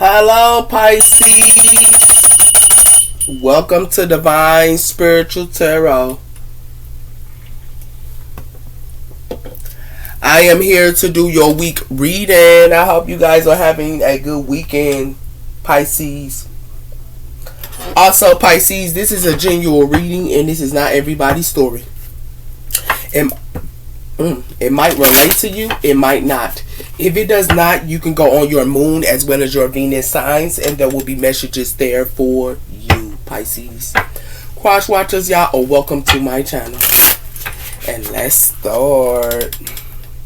Hello, Pisces. Welcome to Divine Spiritual Tarot. I am here to do your week reading. I hope you guys are having a good weekend, Pisces. Also, Pisces, this is a genuine reading and this is not everybody's story. It might relate to you, it might not. If it does not, you can go on your moon as well as your Venus signs, and there will be messages there for you, Pisces. Cross watchers, y'all are welcome to my channel. And let's start.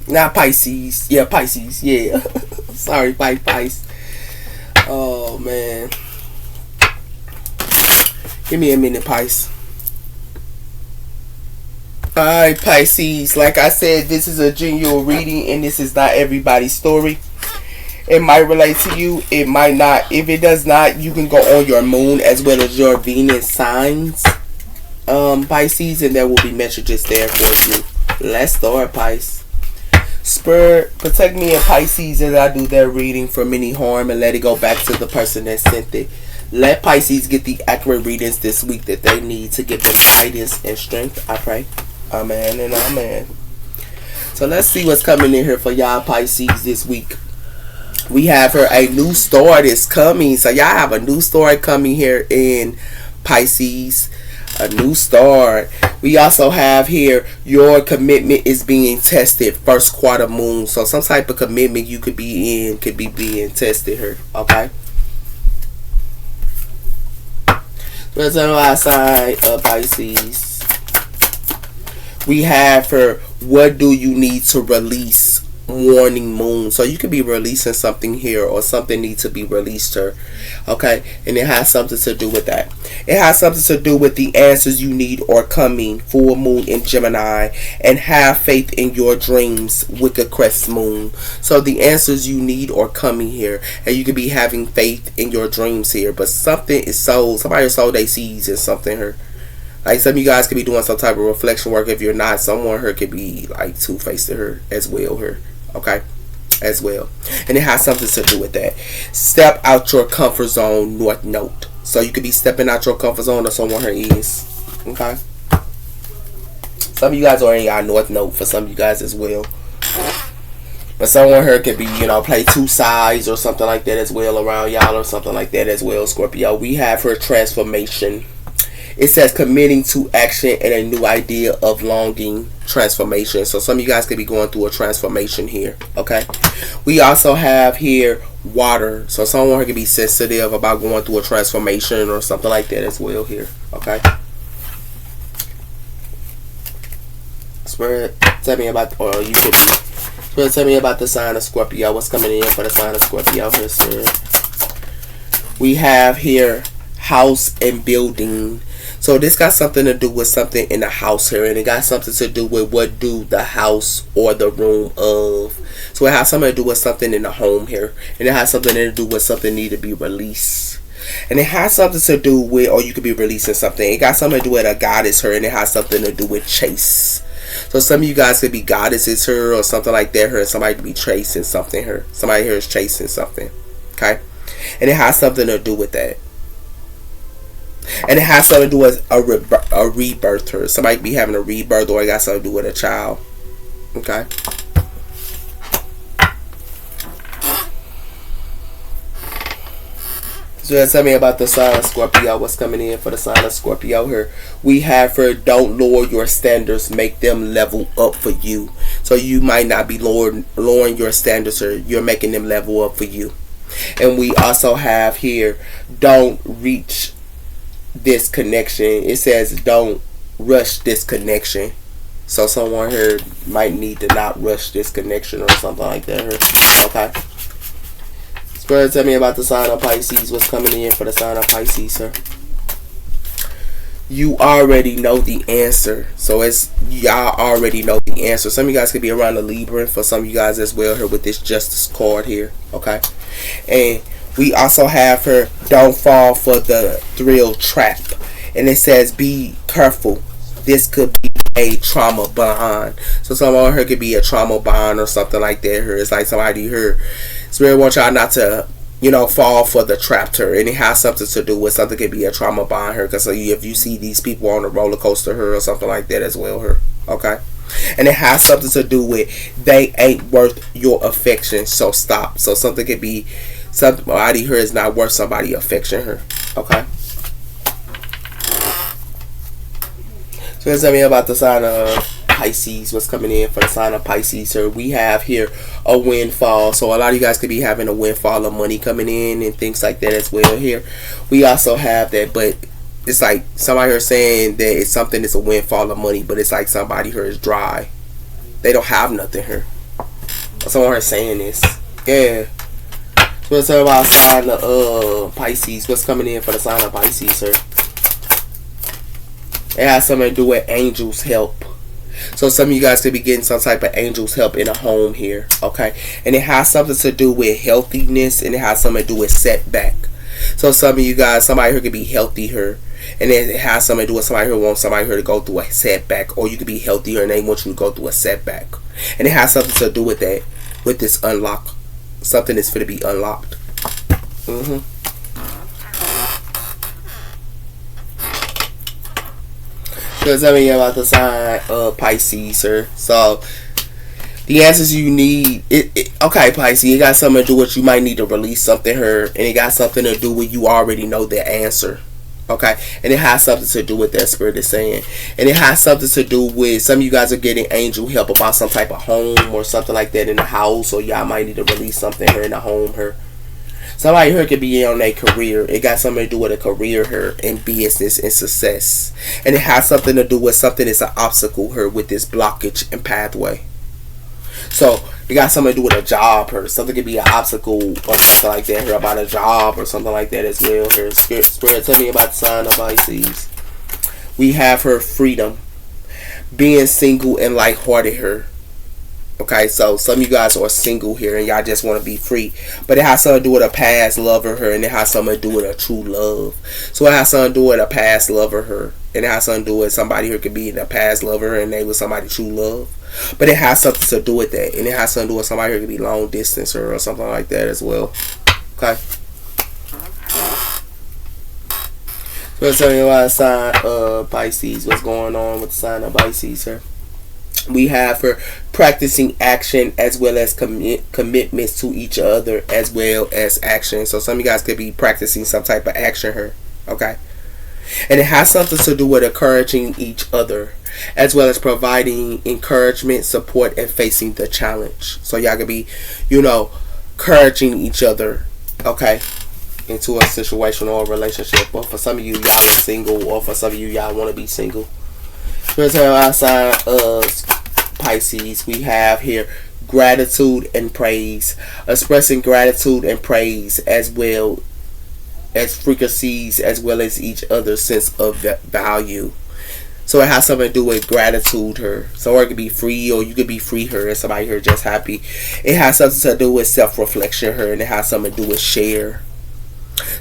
Not Pisces. Yeah, Pisces. Yeah. Sorry, Pisces. Oh, man. Give me a minute, Pisces. Alright, Pisces, like I said, this is a genuine reading and this is not everybody's story. It might relate to you, it might not. If it does not, you can go on your moon as well as your Venus signs, Pisces, and there will be messages there for you. Let's start, Pisces. Spirit, protect me and Pisces as I do their reading from any harm and let it go back to the person that sent it. Let Pisces get the accurate readings this week that they need to give them guidance and strength, I pray. Amen and amen. So let's see what's coming in here for y'all Pisces this week. We have here a new start is coming. So y'all have a new start coming here in Pisces. A new start. We also have here your commitment is being tested. First quarter moon. So some type of commitment you could be in could be being tested here. Okay. Let's on our side of Pisces. We have her, what do you need to release? Warning moon. So you could be releasing something here or something needs to be released here. Okay. And it has something to do with that. It has something to do with the answers you need or coming. Full moon in Gemini. And have faith in your dreams. Wicked crest moon. So the answers you need or coming here. And you could be having faith in your dreams here. But something is sold. Somebody sold their seeds in something here. Like some of you guys could be doing some type of reflection work. If you're not, someone here could be like two-faced to her as well here. Okay? As well. And it has something to do with that. Step out your comfort zone, North Note. So you could be stepping out your comfort zone or someone here is. Okay? Some of you guys already got North Note for some of you guys as well. But someone here could be, play two sides or something like that as well around y'all or something like that as well, Scorpio. We have her transformation. It says committing to action and a new idea of longing transformation. So some of you guys could be going through a transformation here. Okay. We also have here water. So someone could be sensitive about going through a transformation or something like that as well here. Okay. Spirit, tell me about, or you could be. Spirit, tell me about the sign of Scorpio. What's coming in for the sign of Scorpio here, Spirit? We have here house and building. So this got something to do with something in the house here. And it got something to do with what do the house or the room of. So it has something to do with something in the home here. And it has something to do with something need to be released. And it has something to do with, or you could be releasing something. It got something to do with a goddess here. And it has something to do with chase. So some of you guys could be goddesses here or something like that here. Somebody could be chasing something here. Somebody here is chasing something. Okay. And it has something to do with that. And it has something to do with a rebirth here. Somebody be having a rebirth or it got something to do with a child. Okay. So tell me about the sign of Scorpio. What's coming in for the sign of Scorpio here? We have for don't lower your standards. Make them level up for you. So you might not be lowering your standards here. You're making them level up for you. And we also have here don't reach this connection. It says don't rush this connection. So someone here might need to not rush this connection or something like that here. Okay. Spirit, tell me about the sign of Pisces. What's coming in for the sign of Pisces, sir? You already know the answer. So it's y'all already know the answer. Some of you guys could be around the Libra. For some of you guys as well here with this Justice card here. Okay. And we also have her don't fall for the thrill trap. And it says be careful. This could be a trauma bond. So someone here could be a trauma bond or something like that. Here it's like somebody here. Spirit wants y'all not to, fall for the trapped her, and it has something to do with something could be a trauma behind her. Because if you see these people on a roller coaster, her or something like that as well, her. Okay, and it has something to do with they ain't worth your affection, so stop. So something could be somebody her is not worth somebody affection her. Okay. So tell me about the sign of Pisces. What's coming in for the sign of Pisces, sir? We have here a windfall. So a lot of you guys could be having a windfall of money coming in and things like that as well here. We also have that, but it's like somebody here saying that it's something that's a windfall of money, but it's like somebody here is dry. They don't have nothing here. Someone here saying this. Yeah. So let's talk about sign of Pisces. What's coming in for the sign of Pisces, sir? It has something to do with angels' help. So some of you guys could be getting some type of angels' help in a home here, okay? And it has something to do with healthiness, and it has something to do with setback. So some of you guys, somebody here could be healthy here, and then it has something to do with somebody who wants somebody here to go through a setback, or you could be healthier and they want you to go through a setback. And it has something to do with that, with this unlock. Something that's going to be unlocked. So tell me about the sign of Pisces, sir. So the answers you need, okay, Pisces, it got something to do with you might need to release something here, and it got something to do with you already know the answer. Okay, and it has something to do with that spirit is saying, and it has something to do with some of you guys are getting angel help about some type of home or something like that in the house, or y'all might need to release something here in the home here. Somebody here could be on a career. It got something to do with a career here and business and success. And it has something to do with something that's an obstacle here with this blockage and pathway. So it got something to do with a job here. Something could be an obstacle or something like that here about a job or something like that as well here. Spirit, tell me about the sign of Pisces. We have her freedom. Being single and lighthearted here. Okay, so some of you guys are single here and y'all just want to be free. But it has something to do with a past lover here, and it has something to do with a true love. So it has something to do with a past lover here. And it has something to do with somebody who could be in a past lover and they was somebody true love. But it has something to do with that. And it has something to do with somebody who could be long distance or something like that as well. Okay. So let's tell you about the sign of Pisces. What's going on with the sign of Pisces here? We have for practicing action as well as commitments to each other as well as action. So some of you guys could be practicing some type of action here. Okay. And it has something to do with encouraging each other as well as providing encouragement, support, and facing the challenge. So y'all could be, encouraging each other, okay, into a situation or a relationship. Or for some of you, y'all are single, or for some of you, y'all want to be single. Here's our sign of Pisces. We have here gratitude and praise. Expressing gratitude and praise as well as frequencies as well as each other's sense of value. So it has something to do with gratitude her. So it could be free or you could be free her and somebody here just happy. It has something to do with self-reflection her, and it has something to do with share.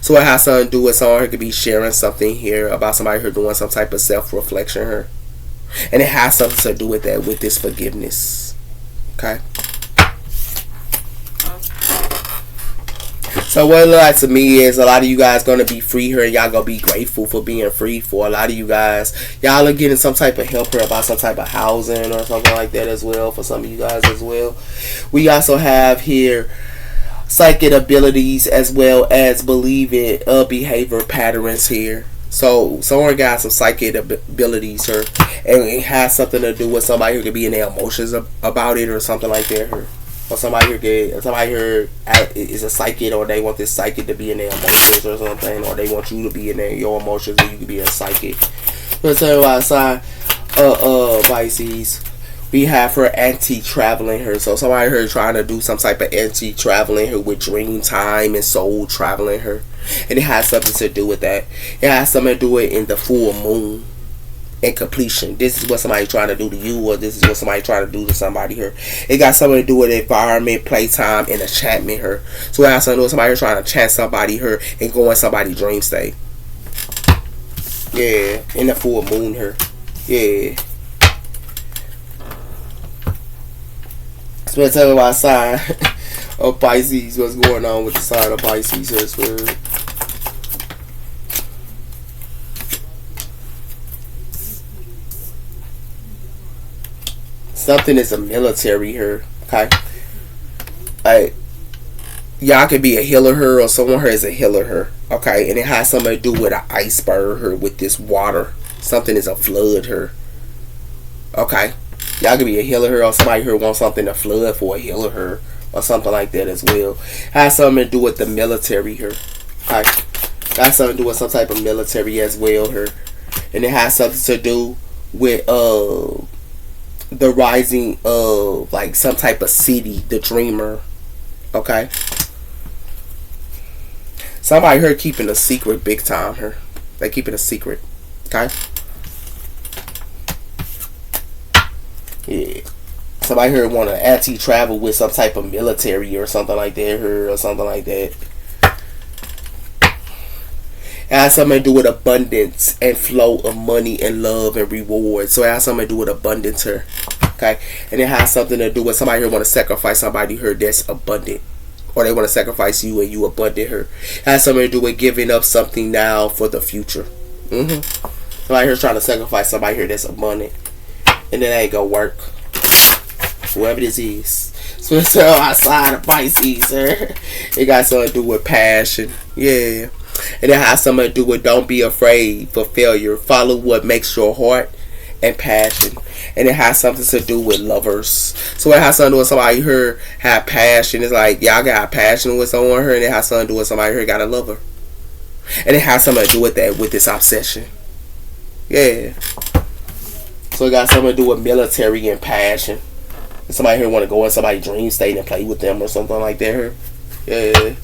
So it has something to do with someone who could be sharing something here about somebody who doing some type of self-reflection here. And it has something to do with that, with this forgiveness. Okay. So what it looks like to me is a lot of you guys going to be free here, and y'all going to be grateful for being free. For a lot of you guys, y'all are getting some type of help here about some type of housing or something like that as well for some of you guys as well. We also have here psychic abilities as well as believing behavior patterns here. So someone got some psychic abilities here, and it has something to do with somebody who could be in their emotions about it or something like that here. Or somebody here is a psychic, or they want this psychic to be in their emotions or something, or they want you to be in your emotions, or you could be a psychic. Let's talk about sign Pisces. We have her anti-traveling here. So somebody here trying to do some type of anti-traveling here with dream time and soul traveling here. And it has something to do with that. It has something to do with in the full moon and completion. This is what somebody trying to do to you, or this is what somebody trying to do to somebody here. It got something to do with environment, playtime, and enchantment here. So it has something to do with somebody trying to enchant somebody here and go in somebody's dream state. Yeah, in the full moon here. Yeah. So let's talk about sign of Pisces. What's going on with the sign of Pisces here, Spirit? Something is a military here. Okay. Like, y'all could be a healer her, or someone here is a healer her. Okay. And it has something to do with an iceberg her, with this water. Something is a flood her. Okay. Y'all could be a healer her, or somebody here wants something to flood for a healer her, or something like that as well. Has something to do with the military here. Okay. Got something to do with some type of military as well here. And it has something to do with the rising of like some type of city, the dreamer. Okay. Somebody here keeping a secret big time here. They keeping a secret. Okay. Yeah. Somebody here want to actually travel with some type of military or something like that here, or something like that. It has something to do with abundance and flow of money and love and reward. So it has something to do with abundance here. Okay. And it has something to do with somebody here want to sacrifice somebody here that's abundant. Or they want to sacrifice you and you abundant here. It has something to do with giving up something now for the future. Somebody here's trying to sacrifice somebody here that's abundant. And it ain't gonna work. Whoever this is. So it's all outside of Pisces, sir. It got something to do with passion. Yeah. And it has something to do with don't be afraid for failure. Follow what makes your heart and passion. And it has something to do with lovers. So it has something to do with somebody here have passion. It's like y'all got passion with someone here, and it has something to do with somebody here got a lover. And it has something to do with that, with this obsession. Yeah. So it got something to do with military and passion. And somebody here want to go in somebody's dream state and play with them or something like that here. Yeah.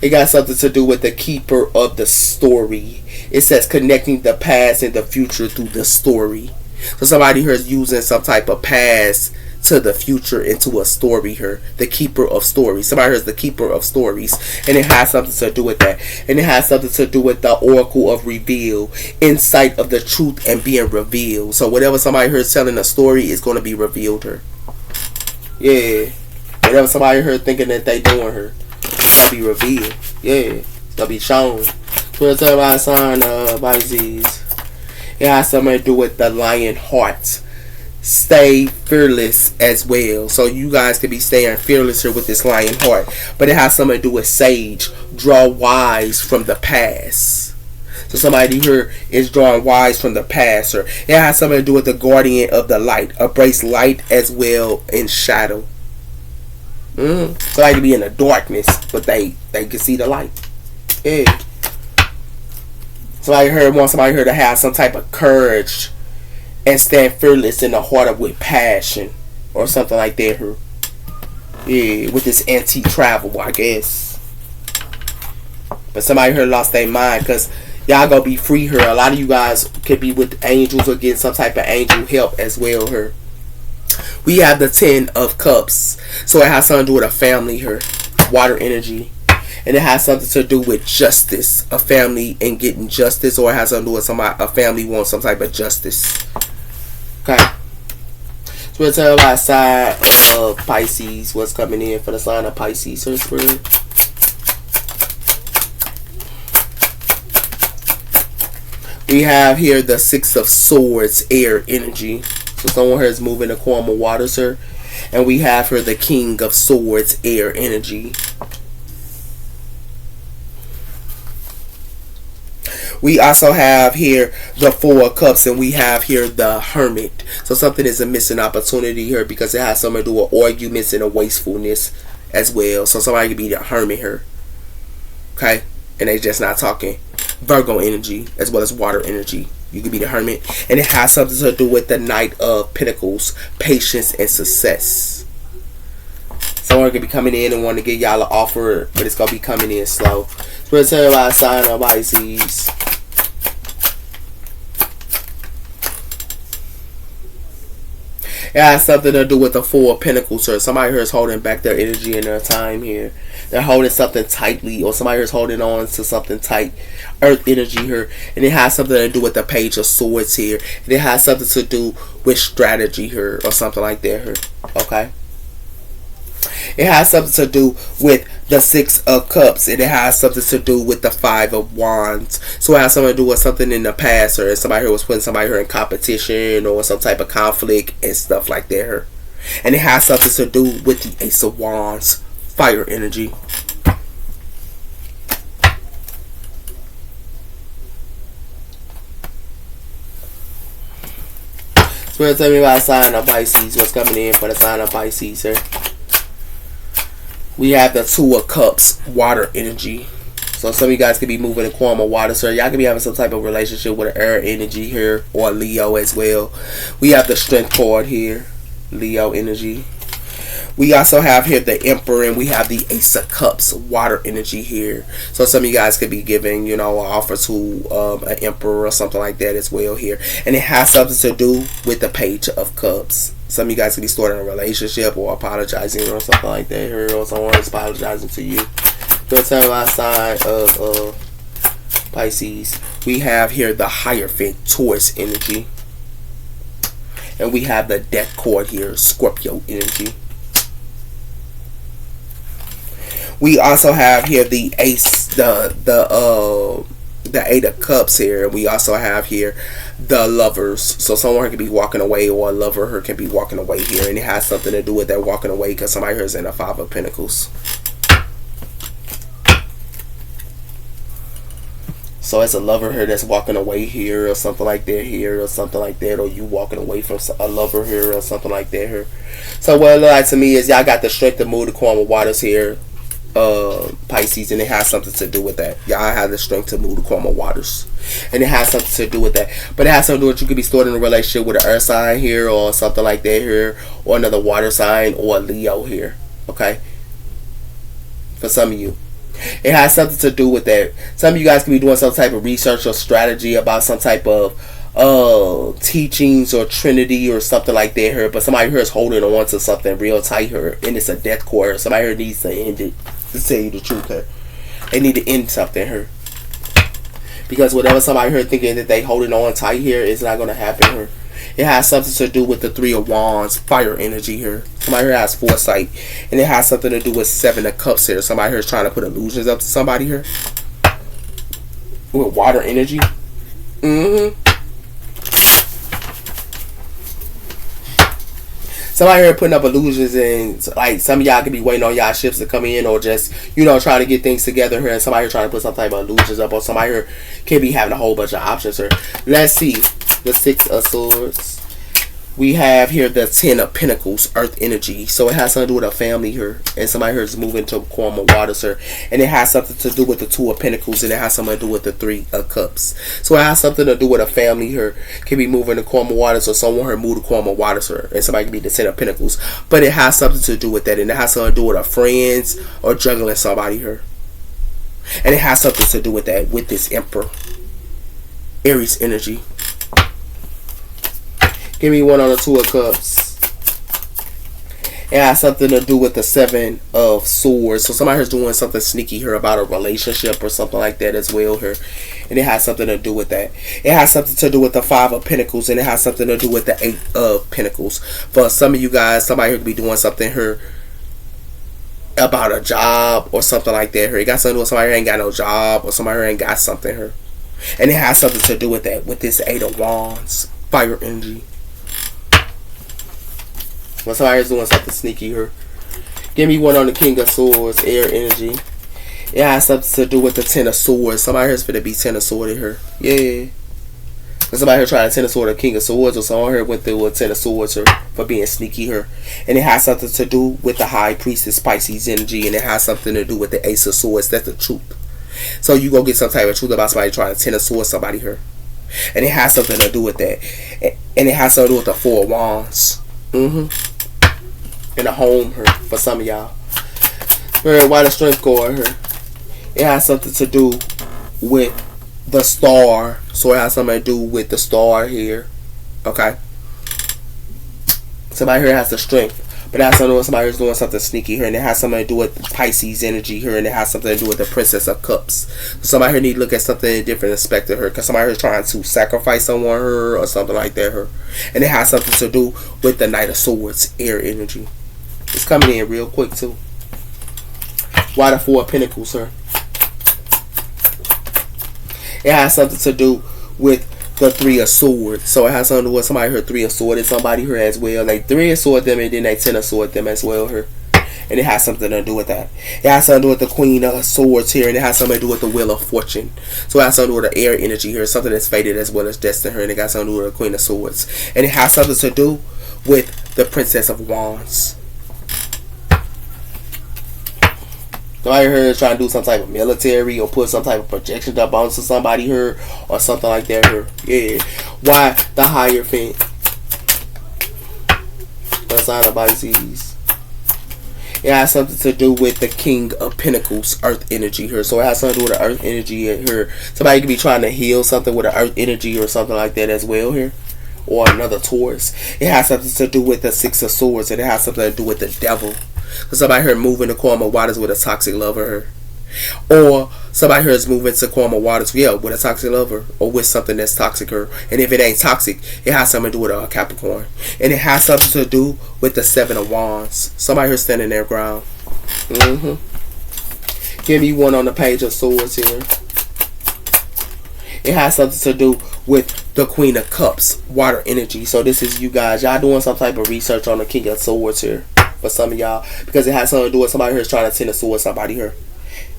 It got something to do with the keeper of the story. It says connecting the past and the future through the story. So somebody here is using some type of past to the future into a story here. The keeper of stories. Somebody here is the keeper of stories. And it has something to do with that. And it has something to do with the oracle of reveal. Insight of the truth and being revealed. So whatever somebody here is telling a story is going to be revealed here. Yeah. Whatever somebody here thinking that they doing her, it's going to be revealed. Yeah. It's going to be shown. So tell my sign Pisces. It has something to do with the lion heart. Stay fearless as well. So you guys could be staying fearless here with this lion heart. But it has something to do with sage. Draw wise from the past. So somebody here is drawing wise from the past. Or it has something to do with the guardian of the light. Embrace light as well in shadow. Somebody could be in the darkness, but they can see the light. Yeah. Somebody here wants somebody here to have some type of courage and stand fearless in the heart of with passion or something like that here. Yeah, with this anti-travel, I guess. But somebody here lost their mind because y'all gonna be free here. A lot of you guys could be with angels or getting some type of angel help as well here. We have the 10 of Cups. So it has something to do with a family here. Water energy. And it has something to do with justice. A family and getting justice. Or it has something to do with somebody, a family wants some type of justice. Okay. So we'll tell about side of Pisces. What's coming in for the sign of Pisces. Sir Spirit. We have here the 6 of Swords. Air energy. So someone here is moving the calm of waters here. And we have here the King of Swords. Air energy. We also have here the 4 of Cups, and we have here the Hermit. So something is a missing opportunity here because it has something to do with arguments and a wastefulness as well. So somebody could be the Hermit here. Okay? And they just not talking. Virgo energy as well as water energy. You could be the Hermit. And it has something to do with the Knight of Pentacles. Patience and success. Someone could be coming in and want to give y'all an offer, but it's going to be coming in slow. So let's tell you about sign of Pisces. It has something to do with the 4 of Pentacles, or somebody here is holding back their energy and their time here. They're holding something tightly, or somebody here is holding on to something tight. Earth energy here. And it has something to do with the Page of Swords here. And it has something to do with strategy here, or something like that here. Okay? It has something to do with the Six of Cups, and it has something to do with the Five of Wands. So it has something to do with something in the past, or somebody here was putting somebody here in competition or some type of conflict and stuff like that. And it has something to do with the Ace of Wands, fire energy. So tell me about sign of Pisces. What's coming in for the sign of Pisces here? We have the Two of Cups, water energy. So some of you guys could be moving in quantum of water, sir. Y'all could be having some type of relationship with an air energy here, or Leo as well. We have the Strength card here, Leo energy. We also have here the Emperor, and we have the Ace of Cups, water energy here. So some of you guys could be giving, an offer to an Emperor or something like that as well here. And it has something to do with the Page of Cups. Some of you guys could be starting a relationship or apologizing or something like that, or someone is apologizing to you. So tell me outside of Pisces, we have here the Hierophant, Taurus energy. And we have the Death card here, Scorpio energy. We also have here the Ace, the Eight of Cups here. We also have here the Lovers. So someone can be walking away, or a lover here can be walking away here, and it has something to do with that walking away, because somebody here is in the Five of Pentacles. So it's a lover here that's walking away here, or something like that here, or something like that, or you walking away from a lover here, or something like that here. So what it looks like to me is y'all got the strength to move the quantum waters here, Pisces, and it has something to do with that. Y'all have the strength to move the quantum waters, and it has something to do with that. But it has something to do with you could be starting a relationship with an earth sign here, or something like that here, or another water sign, or a Leo here. Okay, for some of you, it has something to do with that. Some of you guys could be doing some type of research or strategy about some type of teachings or trinity or something like that here, but somebody here is holding on to something real tight here, and it's a death cord. Somebody here needs to end it, to tell you the truth here. They need to end something here, because whatever somebody here thinking that they holding on tight here is not going to happen here. It has something to do with the Three of Wands, fire energy here. Somebody here has foresight, and it has something to do with Seven of Cups here. Somebody here is trying to put illusions up to somebody here with water energy. Somebody here putting up illusions, and like some of y'all could be waiting on y'all ships to come in, or just trying to get things together here, and somebody here trying to put some type of illusions up, or somebody here can be having a whole bunch of options here. Let's see the Six of Swords. We have here the Ten of Pentacles, earth energy. So it has something to do with a family here, and somebody here is moving to quantum waters here, and it has something to do with the Two of Pentacles, and it has something to do with the Three of Cups. So it has something to do with a family here, can be moving to quantum waters, or someone here move to quantum waters here, and somebody can be the Ten of Pentacles. But it has something to do with that, and it has something to do with a friends or juggling somebody here, and it has something to do with that, with this Emperor, Aries energy. Give me one on the Two of Cups. It has something to do with the Seven of Swords. So somebody here's doing something sneaky here about a relationship or something like that as well here. And it has something to do with that. It has something to do with the Five of Pentacles. And it has something to do with the Eight of Pentacles. For some of you guys, somebody here could be doing something here about a job or something like that here. It got something to do with somebody who ain't got no job, or somebody who ain't got something here. And it has something to do with that, with this Eight of Wands, fire energy. When somebody's doing something sneaky here. Give me one on the King of Swords, air energy. It has something to do with the Ten of Swords. Somebody here's going to be Ten of Swords here. Yeah. Somebody here tried to Ten of Swords or King of Swords, or someone here went through a Ten of Swords here for being sneaky here. And it has something to do with the High Priestess, Pisces energy. And it has something to do with the Ace of Swords. That's the truth. So you go get some type of truth about somebody trying to Ten of Swords somebody here. And it has something to do with that. And it has something to do with the Four of Wands. In a home here for some of y'all. Why the Strength card here? It has something to do with the star. So it has something to do with the star here. Okay. Somebody here has the Strength. But it has something to do with somebody who's doing something sneaky here. And it has something to do with Pisces energy here. And it has something to do with the Princess of Cups. So somebody here need to look at something in a different aspect of her. Because somebody here is trying to sacrifice someone here, or something like that here. And it has something to do with the Knight of Swords, air energy. It's coming in real quick too. Why the Four of Pentacles, sir? It has something to do with the Three of Swords. So it has something to do with somebody her Three of Swords and somebody here as well. Like Three of Swords them and then they Ten of Swords them as well here. And it has something to do with that. It has something to do with the Queen of Swords here, and it has something to do with the Wheel of Fortune. So it has something to do with the air energy here, something that's fated as well as destined here, and it got something to do with the Queen of Swords. And it has something to do with the Princess of Wands. Somebody here is trying to do some type of military or put some type of projection up onto somebody here or something like that here. Yeah. Why the Hierophant? The sign of Pisces. It has something to do with the King of Pentacles, Earth energy here. So it has something to do with the Earth energy here. Somebody could be trying to heal something with the Earth energy or something like that as well here. Or another Taurus. It has something to do with the Six of Swords, and it has something to do with the Devil. So somebody here moving to calm of waters with a toxic lover here. Or somebody here is moving to calm of waters, yeah, with a toxic lover or with something that's toxic here. And if it ain't toxic, it has something to do with a Capricorn. And it has something to do with the Seven of Wands. Somebody here standing their ground. Give me one on the Page of Swords here. It has something to do with the Queen of Cups, water energy. So this is you guys. Y'all doing some type of research on the King of Swords here. For some of y'all. Because it has something to do with somebody here is trying to tend a sword somebody here.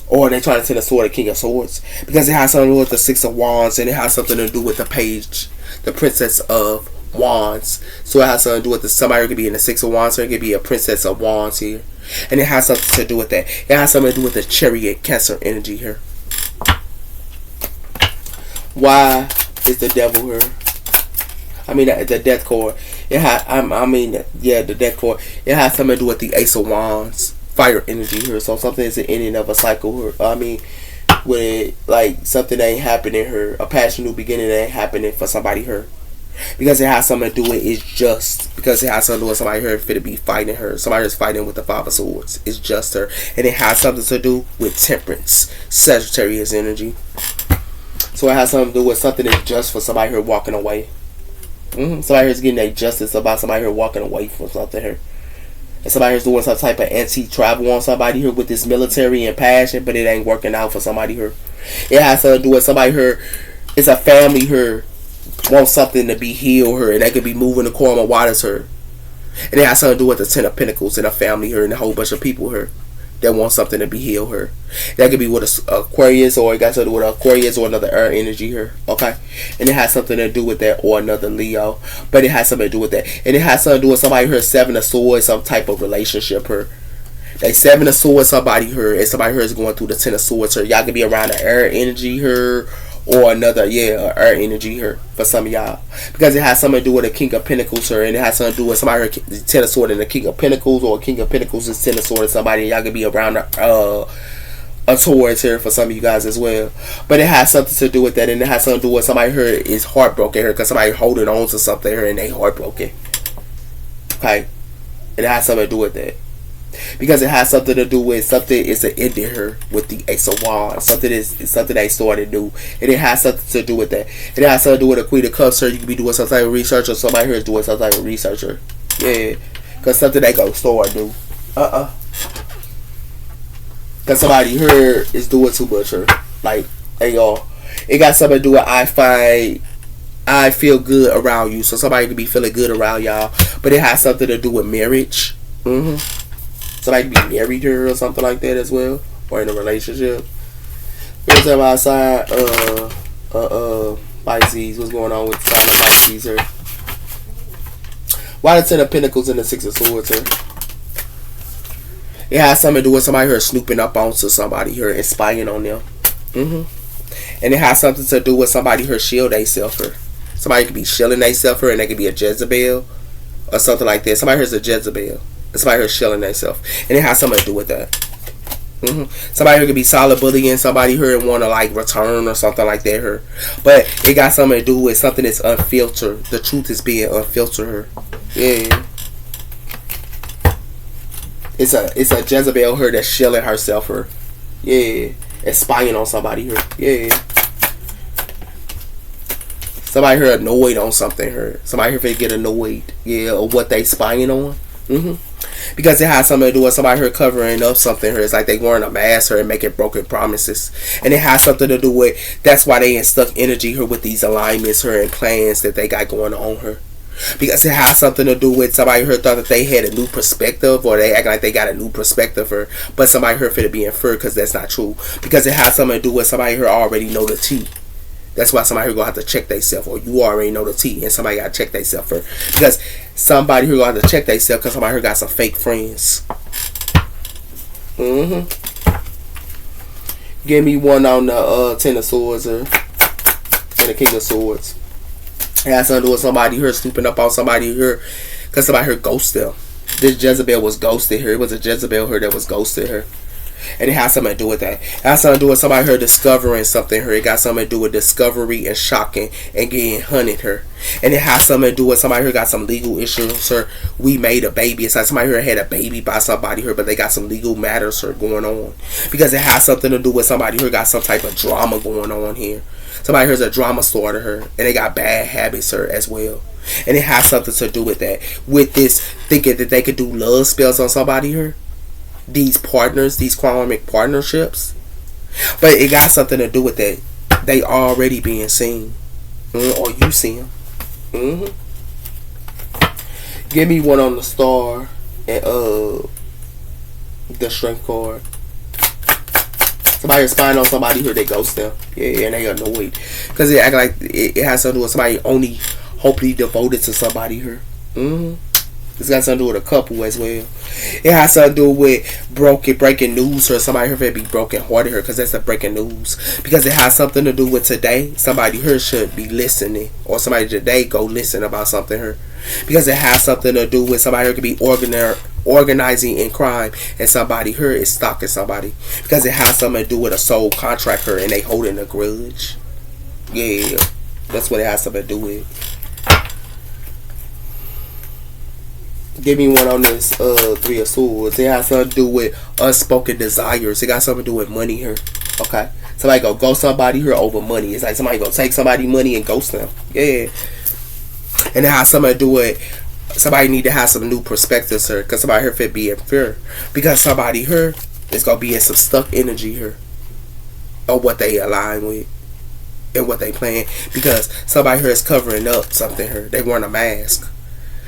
Or they're trying to tend a sword, the King of Swords. Because it has something to do with the Six of Wands. And it has something to do with the Page, the Princess of Wands. So it has something to do with somebody who could be in the Six of Wands. Or it could be a Princess of Wands here. And it has something to do with that. It has something to do with the Chariot, Cancer energy here. Why is the Devil here? I mean the Death Card. It has. The Death Card. It has something to do with the Ace of Wands, fire energy here. So something is the ending of a cycle here. I mean, with it, like something that ain't happening here, a passion new beginning that ain't happening for somebody here. Because it has something to do with it's just. Because it has something to do with somebody here fit to be fighting her. Somebody is fighting with the Five of Swords. It's just her, and it has something to do with Temperance, Sagittarius energy. So it has something to do with something that's just for somebody here walking away. Somebody here's getting a justice about somebody here walking away from something here. And somebody here's doing some type of anti-travel on somebody here with this military and passion, but it ain't working out for somebody here. It has something to do with somebody here. It's a family here wants something to be healed here, and they could be moving the calm of waters here. And it has something to do with the Ten of Pentacles and a family here and a whole bunch of people here that want something to be healed here. That could be with a Aquarius, or it got something to do with Aquarius or another air energy here. Okay? And it has something to do with that, or another Leo. But it has something to do with that. And it has something to do with somebody here, Seven of Swords, some type of relationship here. They Seven of Swords, somebody here, and somebody here is going through the Ten of Swords here. Y'all could be around the air energy here, or another, air energy here for some of y'all. Because it has something to do with the King of Pentacles here, and it has something to do with somebody here, the Ten of Swords and the King of Pentacles, or King of Pentacles is Ten of Swords and somebody, and y'all could be around a Taurus here for some of you guys as well. But it has something to do with that, and it has something to do with somebody here is heartbroken here, because somebody holding on to something here and they heartbroken. Okay? And it has something to do with that. Because it has something to do with something is an ending here with the Ace of Wands. Something is something they started new. And it has something to do with that. And it has something to do with the Queen of Cups here. You can be doing some type of research, or somebody here is doing some type of researcher. Yeah. Because something they go start new. Because somebody here is doing too much here. Like, hey y'all. It got something to do with I feel good around you. So somebody could be feeling good around y'all. But it has something to do with marriage. Somebody could be married here or something like that as well, or in a relationship. Here's them outside. Pisces. What's going on with the sign of Pisces here? Why the Ten of Pentacles and the Six of Swords here? It has something to do with somebody here snooping up onto somebody here and spying on them. And it has something to do with somebody here shield themselves here. Somebody could be shielding themselves here, and they could be a Jezebel or something like that. Somebody here's a Jezebel. Somebody here shilling themselves, and it has something to do with that. Somebody here could be solid bullying somebody here and want to like return or something like that here, but it got something to do with something that's unfiltered. The truth is being unfiltered here. Yeah, it's a Jezebel here that's shilling herself here. Yeah, and spying on somebody here. Yeah, somebody here annoyed on something here. Somebody here finna get annoyed. Yeah, or what they spying on. Because it has something to do with somebody here covering up something here. It's like they wearing a mask here and making broken promises. And it has something to do with, that's why they in stuck energy here with these alignments here and plans that they got going on here. Because it has something to do with somebody here thought that they had a new perspective, or they act like they got a new perspective here, but somebody here fit to be inferred, because that's not true. Because it has something to do with somebody here already know the tea. That's why somebody here gonna have to check themselves, or you already know the tea, and somebody gotta check themselves for. Because somebody here gonna have to check themselves, because somebody here got some fake friends. Give me one on the Ten of Swords and the King of Swords. It has something to do with somebody here snooping up on somebody here, because somebody here ghosted them. This Jezebel was ghosted here. It was a Jezebel here that was ghosted her. And it has something to do with that. It has something to do with somebody here discovering something here. It got something to do with discovery and shocking and getting hunted here. And it has something to do with somebody here got some legal issues here. We made a baby. It's like somebody here had a baby by somebody here, but they got some legal matters here going on. Because it has something to do with somebody here got some type of drama going on here. Somebody here's a drama starter here, and they got bad habits here as well. And it has something to do with that. With this thinking that they could do love spells on somebody here. These partners, these karmic partnerships. But it got something to do with that. They already being seen. Or you see them. Give me one on the star and the strength card. Somebody is spying on somebody here, they ghost them. Yeah, and they annoyed. Because it act like it has something to do with somebody only hopefully devoted to somebody here. It's got something to do with a couple as well. It has something to do with breaking news, or somebody here should be broken hearted here, because that's the breaking news. Because it has something to do with today. Somebody here should be listening, or somebody today go listen about something here. Because it has something to do with somebody here could be organizing in crime, and somebody here is stalking somebody. Because it has something to do with a soul contract here, and they holding a grudge. Yeah, that's what it has something to do with. Give me one on this Three of Swords. It has something to do with unspoken desires. It got something to do with money here. Okay. Somebody go ghost somebody here over money. It's like somebody go take somebody money and ghost them. Yeah. And it has something to do with somebody need to have some new perspectives here. Because somebody here fit be in fear. Because somebody here is going to be in some stuck energy here. Of what they align with. And what they plan. Because somebody here is covering up something here. They wearing a mask.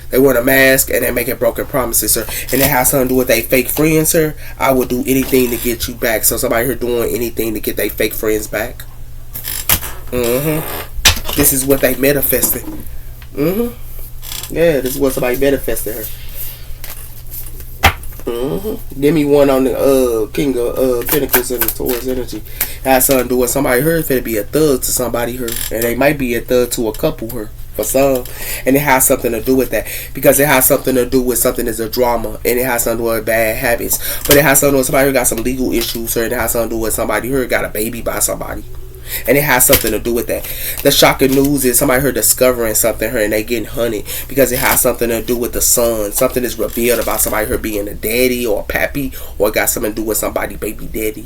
They wear a mask and they're making broken promises, sir. And it has something to do with their fake friends, sir. I would do anything to get you back. So somebody here doing anything to get their fake friends back. This is what they manifested. Yeah, this is what somebody manifested her. Give me one on the King of Pentacles and Taurus energy. It has something to do with somebody here. It's going to be a thug to somebody here. And they might be a thug to a couple here. For some, and it has something to do with that, because it has something to do with something that's a drama, and it has something to do with bad habits, but it has something to do with somebody who got some legal issues, or it has something to do with somebody who got a baby by somebody, and it has something to do with that. The shocking news is somebody here discovering something here, and they getting hunted, because it has something to do with the son. Something is revealed about somebody here being a daddy or a pappy, or it got something to do with somebody baby daddy,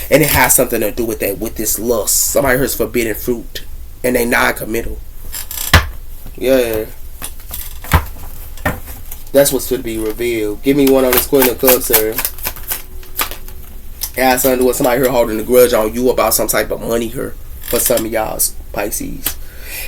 and it has something to do with that, with this lust. Somebody here's forbidden fruit, and they non-committal. Yeah, that's what's to be revealed. Give me one on this Queen of Cups, sir. It has something to do with somebody here holding a grudge on you about some type of money here for some of y'all's Pisces.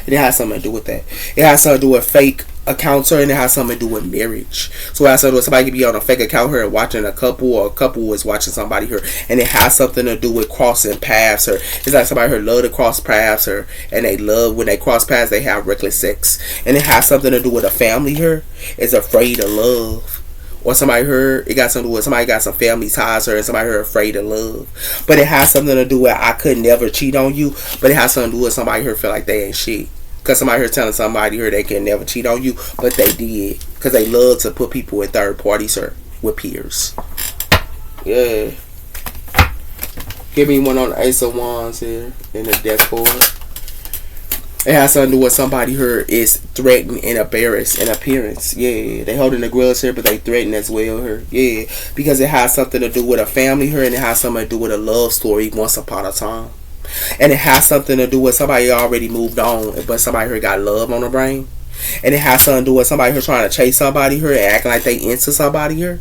And it has something to do with that. It has something to do with fake accounts here, and it has something to do with marriage. So it has something to do with somebody could be on a fake account here and watching a couple, or a couple is watching somebody here, and it has something to do with crossing paths here. It's like somebody here love to cross paths here, and they love when they cross paths they have reckless sex. And it has something to do with a family here is afraid of love. Or somebody here, it got something to do with somebody got some family ties here, and somebody here afraid of love. But it has something to do with I could never cheat on you. But it has something to do with somebody here feel like they ain't shit. Because somebody here telling somebody here they can never cheat on you, but they did. Because they love to put people in third parties or with peers. Yeah. Give me one on the Ace of Wands here in the death card. It has something to do with somebody here is threatened and embarrassed in appearance. Yeah, they holding the grudge here, but they threaten as well here. Yeah, because it has something to do with a family here, and it has something to do with a love story once upon a time. And it has something to do with somebody already moved on, but somebody here got love on the brain. And it has something to do with somebody here trying to chase somebody here and acting like they into somebody here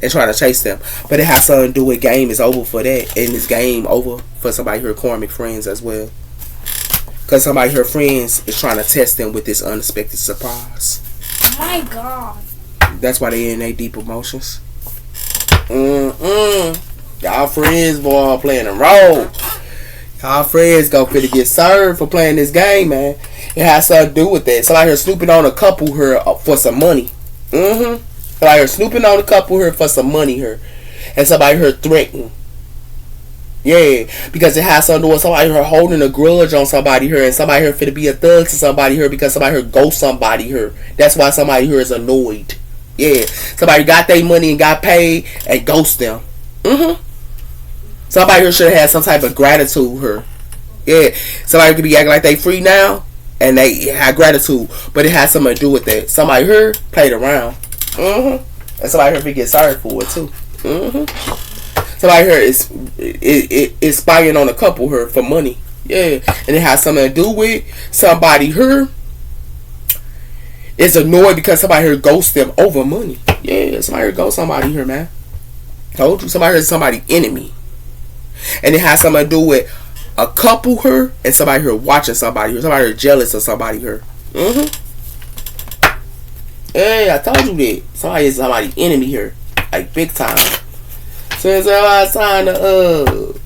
and trying to chase them. But it has something to do with game is over for that, and it's game over for somebody here karmic friends as well. Because somebody here friends is trying to test them with this unexpected surprise. Oh my God. That's why they in their deep emotions. Y'all friends, boy, playing a role. Y'all friends go finna get served for playing this game, man. It has something to do with that. Somebody here snooping on a couple here for some money. Somebody here snooping on a couple here for some money here. And somebody here threatening. Yeah, because it has something to do with somebody here holding a grudge on somebody here, and somebody here finna be a thug to somebody here because somebody here ghost somebody here. That's why somebody here is annoyed. Yeah, somebody got their money and got paid and ghost them. Somebody here should have had some type of gratitude here. Yeah, somebody could be acting like they free now and they have gratitude, but it has something to do with that. Somebody here played around. And somebody here could get sorry for it too. Somebody here is spying on a couple here for money. Yeah, and it has something to do with somebody here is annoyed because somebody here ghosts them over money. Yeah, somebody here ghosts somebody here, man. Told you, somebody here is somebody's enemy. And it has something to do with a couple here and somebody here watching somebody here. Somebody here jealous of somebody here. Yeah, I told you that. Somebody is somebody's enemy here. Like big time. So it's a sign of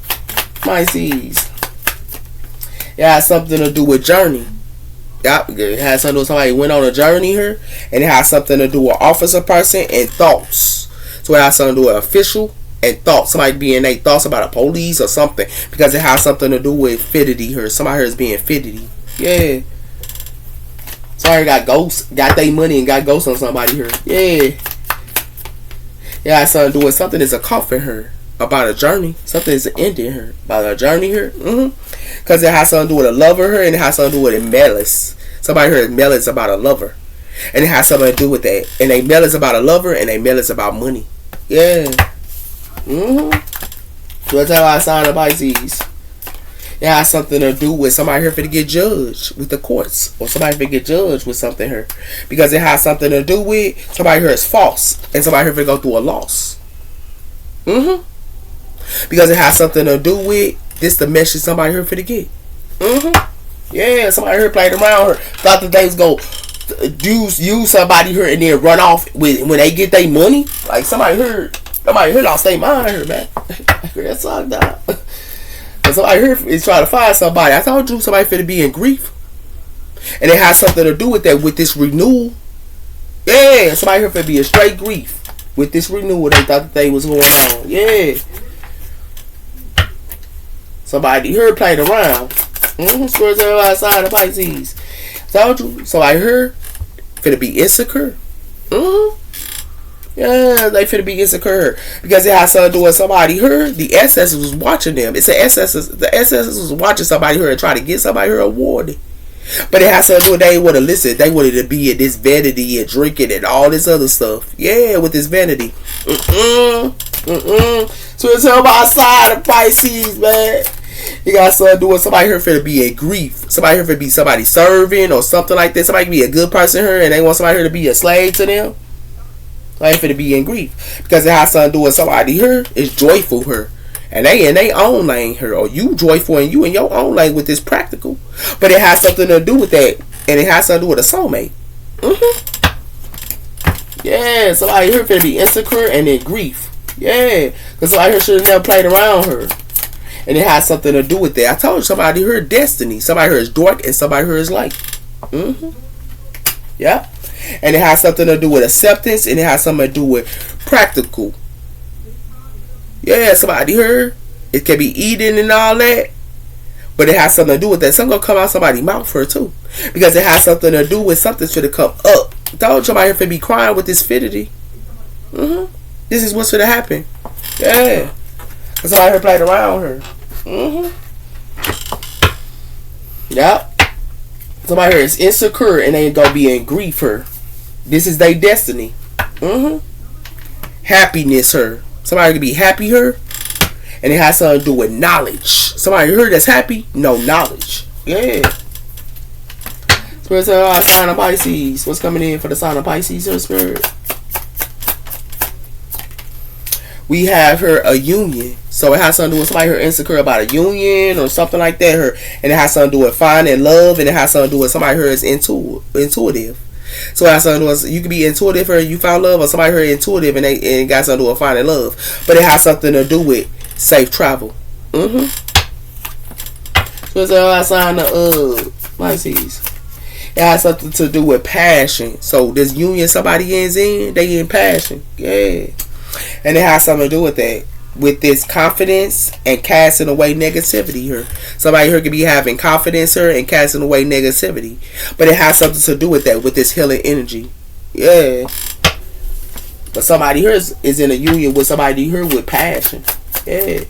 Pisces. It has something to do with journey. Yep, it has something to do with somebody went on a journey here. And it has something to do with officer person and thoughts. So it has something to do with official and thoughts. Somebody being their thoughts about a police or something. Because it has something to do with fidelity here. Somebody here is being fidelity. Yeah. Somebody got ghosts, got their money and got ghosts on somebody here. Yeah. Yeah, it has something to do with something that's a coffin here. About a journey. Something is an ending here. About a journey here. Because it has something to do with a lover here. And it has something to do with a malice. Somebody here is malice about a lover. And it has something to do with that. And they malice about a lover. And they malice about money. Yeah. So that's how I sign a Pisces. It has something to do with somebody here for to get judged with the courts. Or somebody for to get judged with something here. Because it has something to do with somebody here is false. And somebody here for to go through a loss. Because it has something to do with this the message somebody here for to get. Yeah, somebody here played around her. Thought that they was going to use somebody here and then run off with when they get their money. Like somebody here lost their mind here, man. That's all that. Somebody here is trying to find somebody. I told you somebody finna be in grief. And it has something to do with that, with this renewal. Yeah, somebody here finna be in straight grief. With this renewal, they thought that they was going on. Yeah. Somebody here played around. Squares everybody outside of Pisces. Told you. Somebody here finna be insecure. Yeah, they finna be insecure because it has something to do with somebody here. The ancestors was watching them. It's the ancestors was watching somebody here and trying to get somebody here awarded. But it has something to do with they want to listen. They wanted to be in this vanity and drinking and all this other stuff. Yeah, with this vanity. So it's on my side of Pisces, man. You got something to do with somebody here finna be in grief. Somebody here finna be somebody serving or something like that. Somebody can be a good person here and they want somebody here to be a slave to them. Somebody finna be in grief. Because it has something to do with somebody here is joyful here. And they in their own lane here. Or you joyful and you in your own lane with this practical. But it has something to do with that. And it has something to do with a soulmate. Yeah, somebody here finna be insecure and in grief. Yeah. Because somebody here should have never played around her. And it has something to do with that. I told you somebody here is destiny. Somebody here is dark and somebody here is light. Yeah. And it has something to do with acceptance. And it has something to do with practical. Yeah, somebody here. It can be eating and all that. But it has something to do with that. Something gonna come out somebody's mouth here too. Because it has something to do with something should come up. I told you somebody here finna be crying with this fidelity. This is what's gonna happen. Yeah. Because somebody here played around her. Yep. Somebody here is insecure and they ain't gonna be in grief her. This is their destiny. Happiness her. Somebody can be happy her. And it has something to do with knowledge. Somebody here that's happy, no knowledge. Yeah. Somebody Spirit, tell us sign of Pisces. What's coming in for the sign of Pisces, her spirit? We have her a union. So it has something to do with somebody her insecure about a union or something like that. Her, and it has something to do with finding love, and it has something to do with somebody her is intuitive. So it has something to do with, you can be intuitive or you found love, or somebody her intuitive and it got something to do with finding love. But it has something to do with safe travel. So it's a sign of Pisces. It has something to do with passion. So this union somebody is in, they in passion. Yeah. And it has something to do with that. With this confidence and casting away negativity here. Somebody here could be having confidence here and casting away negativity. But it has something to do with that, with this healing energy. Yeah. But somebody here is in a union with somebody here with passion. Yeah.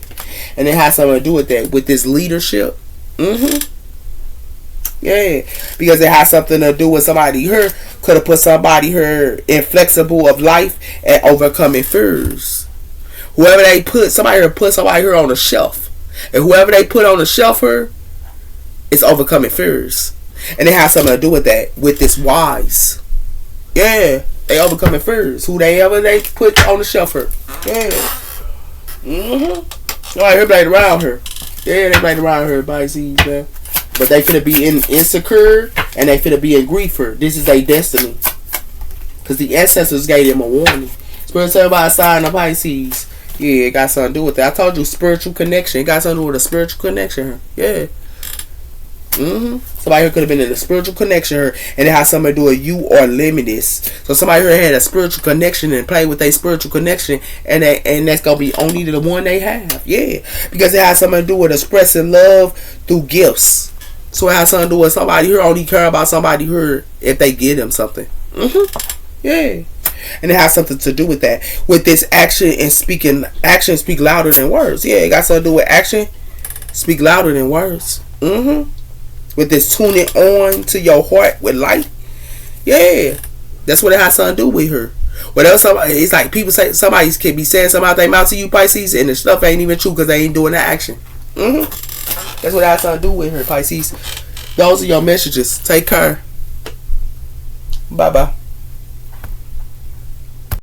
And it has something to do with that, with this leadership. Yeah. Because it has something to do with somebody here could have put somebody here inflexible of life and overcoming fears. Whoever they put, somebody here on the shelf. And whoever they put on the shelf here is overcoming fears. And it has something to do with that, with this wise. Yeah. They overcoming fears. Whoever they put on the shelf here. Yeah. Alright, here played around her. Yeah, they played around her, Pisces, man. But they finna be insecure and they finna be in grief for. This is their destiny. Because the ancestors gave them a warning. Spirit tell by a sign of Pisces. Yeah, it got something to do with that. I told you spiritual connection. It got something to do with a spiritual connection here. Yeah. Somebody here could have been in a spiritual connection here, and it has something to do with you or limitless. So somebody here had a spiritual connection and played with their spiritual connection, and that's gonna be only the one they have. Yeah, because it has something to do with expressing love through gifts. So it has something to do with somebody here only care about somebody here if they give them something. Yeah. And it has something to do with that. With this action and speaking, action speak louder than words. Yeah, it got something to do with action speak louder than words. With this tuning on to your heart with light. Yeah. That's what it has something to do with her. Whatever somebody, it's like people say, somebody can be saying something out their mouth to you, Pisces, and the stuff ain't even true because they ain't doing the action. That's what it has something to do with her, Pisces. Those are your messages. Take care. Bye-bye.